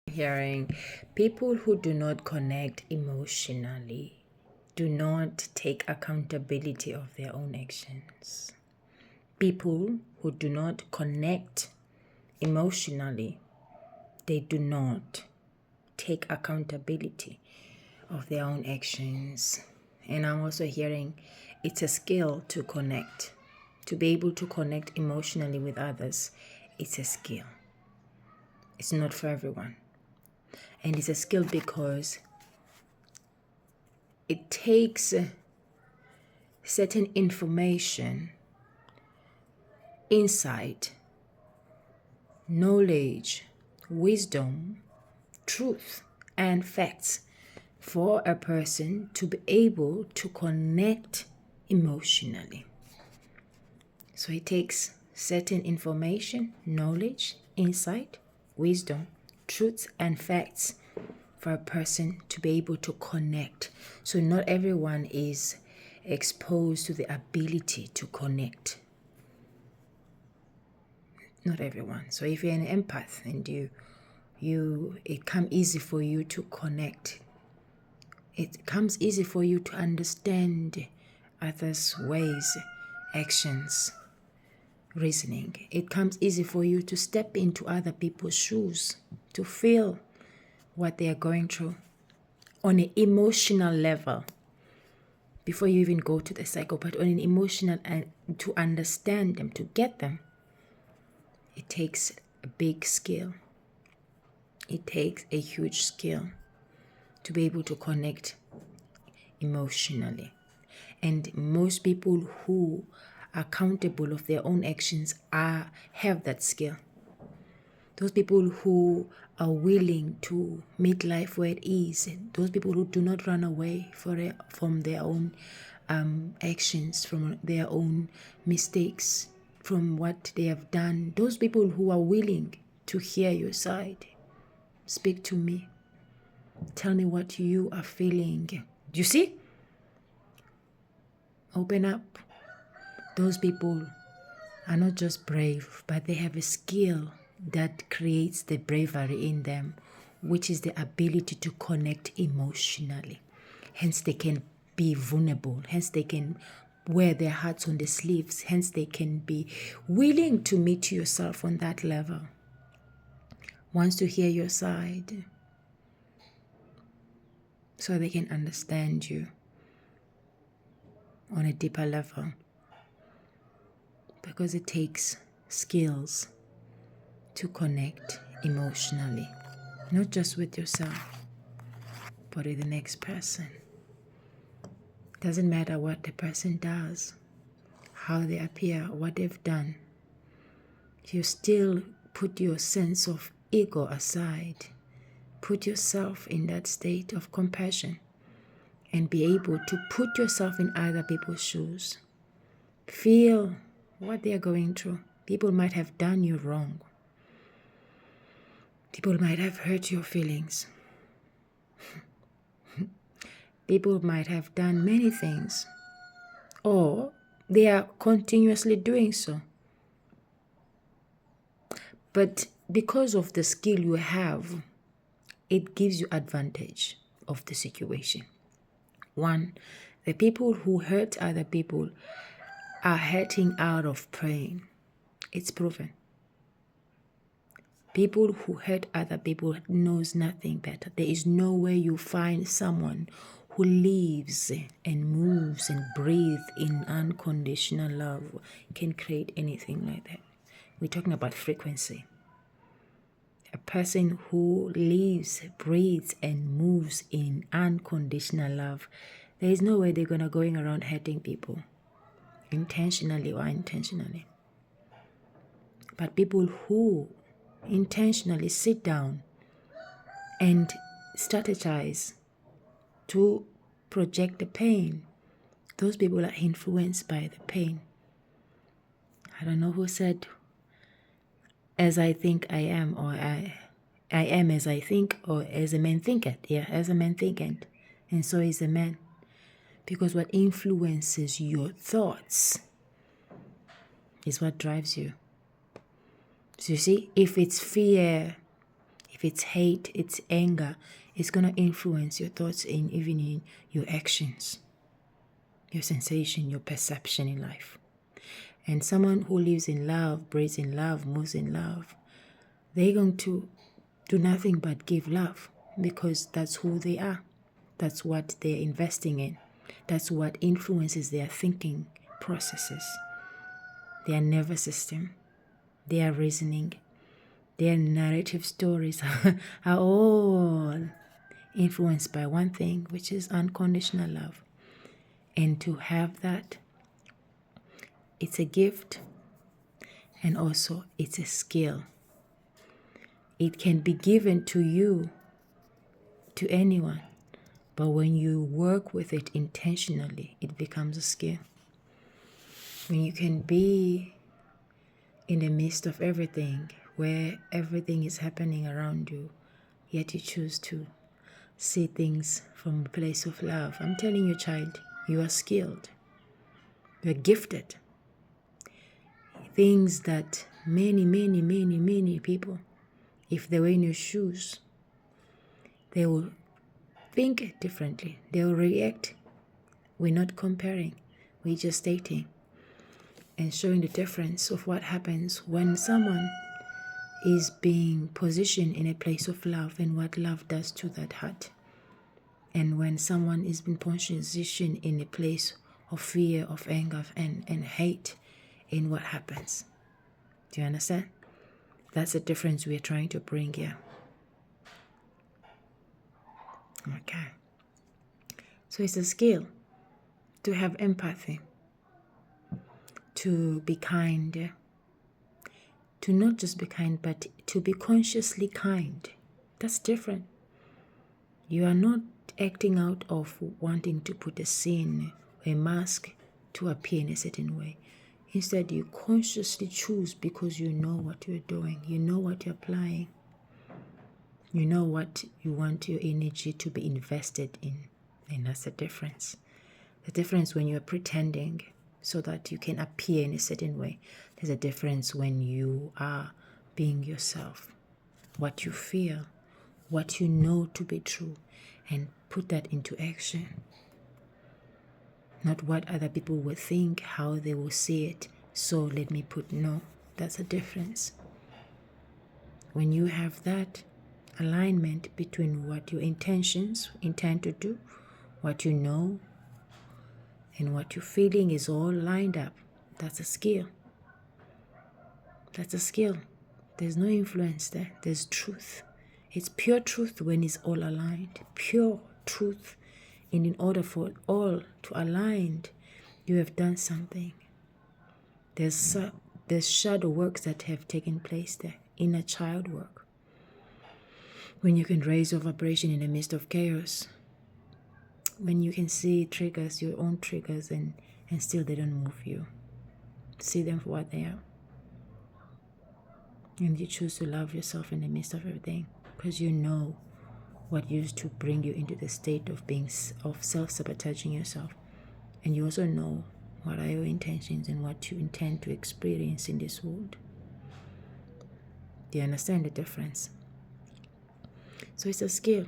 Hearing people who do not connect emotionally do not take accountability of their own actions. People who do not connect emotionally, they do not take accountability of their own actions. And I'm also hearing it's a skill to connect, to be able to connect emotionally with others. It's a skill. It's not for everyone. And it's a skill because it takes certain information, insight, knowledge, wisdom, truth, and facts for a person to be able to connect emotionally. So it takes certain information, knowledge, insight, wisdom, truths, and facts for a person to be able to connect. So not everyone is exposed to the ability to connect. Not everyone. So if you're an empath and it comes easy for you to connect. It comes easy for you to understand others' ways, actions, reasoning. It comes easy for you to step into other people's shoes, to feel what they are going through on an emotional level before you even go to the psycho, but on an emotional and to understand them, to get them. It takes a big skill. It takes a huge skill to be able to connect emotionally. And most people who are accountable of their own actions have that skill. Those people who are willing to meet life where it is, those people who do not run away from their own actions, from their own mistakes, from what they have done, those people who are willing to hear your side. Speak to me. Tell me what you are feeling. Do you see? Open up. Those people are not just brave, but they have a skill that creates the bravery in them, which is the ability to connect emotionally. Hence, they can be vulnerable. Hence, they can wear their hearts on the sleeves. Hence, they can be willing to meet yourself on that level. Wants to hear your side so they can understand you on a deeper level. Because it takes skills to connect emotionally, not just with yourself, but with the next person. Doesn't matter what the person does, how they appear, what they've done. You still put your sense of ego aside. Put yourself in that state of compassion and be able to put yourself in other people's shoes. Feel what they are going through. People might have done you wrong. People might have hurt your feelings. People might have done many things, or they are continuously doing so. But because of the skill you have, it gives you advantage of the situation. One, the people who hurt other people are hurting out of pain. It's proven. People who hurt other people knows nothing better. There is no way you find someone who lives and moves and breathes in unconditional love can create anything like that. We're talking about frequency. A person who lives, breathes, and moves in unconditional love, there is no way they're going to going around hurting people, intentionally or unintentionally. But people who intentionally sit down and strategize to project the pain, those people are influenced by the pain. I don't know who said, as I think I am, or I am as I think, or as a man thinketh. Yeah, as a man thinketh, and so is a man. Because what influences your thoughts is what drives you. So you see, if it's fear, If it's hate, it's anger, it's going to influence your thoughts and even in your actions, your sensation, your perception in life. And someone who lives in love, breathes in love, moves in love, they're going to do nothing but give love, because that's who they are. That's what they're investing in. That's what influences their thinking processes, their nervous system, their reasoning, their narrative stories are all influenced by one thing, which is unconditional love. And to have that, it's a gift, and also it's a skill. It can be given to you, to anyone, but when you work with it intentionally, it becomes a skill. When you can be in the midst of everything, where everything is happening around you, yet you choose to see things from a place of love. I'm telling you, child, you are skilled. You are gifted. Things that many people, if they were in your shoes, they will think differently. They will react. We're not comparing. We're just stating and showing the difference of what happens when someone is being positioned in a place of love and what love does to that heart. And when someone is being positioned in a place of fear, of anger, and hate, in what happens. Do you understand? That's the difference we're trying to bring here. Okay. So it's a skill to have empathy, to be kind, to not just be kind, but to be consciously kind. That's different. You are not acting out of wanting to put a scene, a mask to appear in a certain way. Instead, you consciously choose because you know what you're doing. You know what you're applying. You know what you want your energy to be invested in. And that's the difference. The difference when you're pretending so that you can appear in a certain way. There's a difference when you are being yourself. What you feel, what you know to be true, and put that into action. Not what other people will think, how they will see it. So let me put, no, that's a difference. When you have that alignment between what your intentions intend to do, what you know, and what you're feeling is all lined up, that's a skill. That's a skill. There's no influence there. There's truth. It's pure truth when it's all aligned. Pure truth. And in order for it all to align, you have done something. There's shadow works that have taken place there. Inner child work. When you can raise your vibration in the midst of chaos. When you can see triggers, your own triggers, and still they don't move you. See them for what they are. And you choose to love yourself in the midst of everything. Because you know what used to bring you into the state of self-sabotaging yourself. And you also know what are your intentions and what you intend to experience in this world. Do you understand the difference? So it's a skill.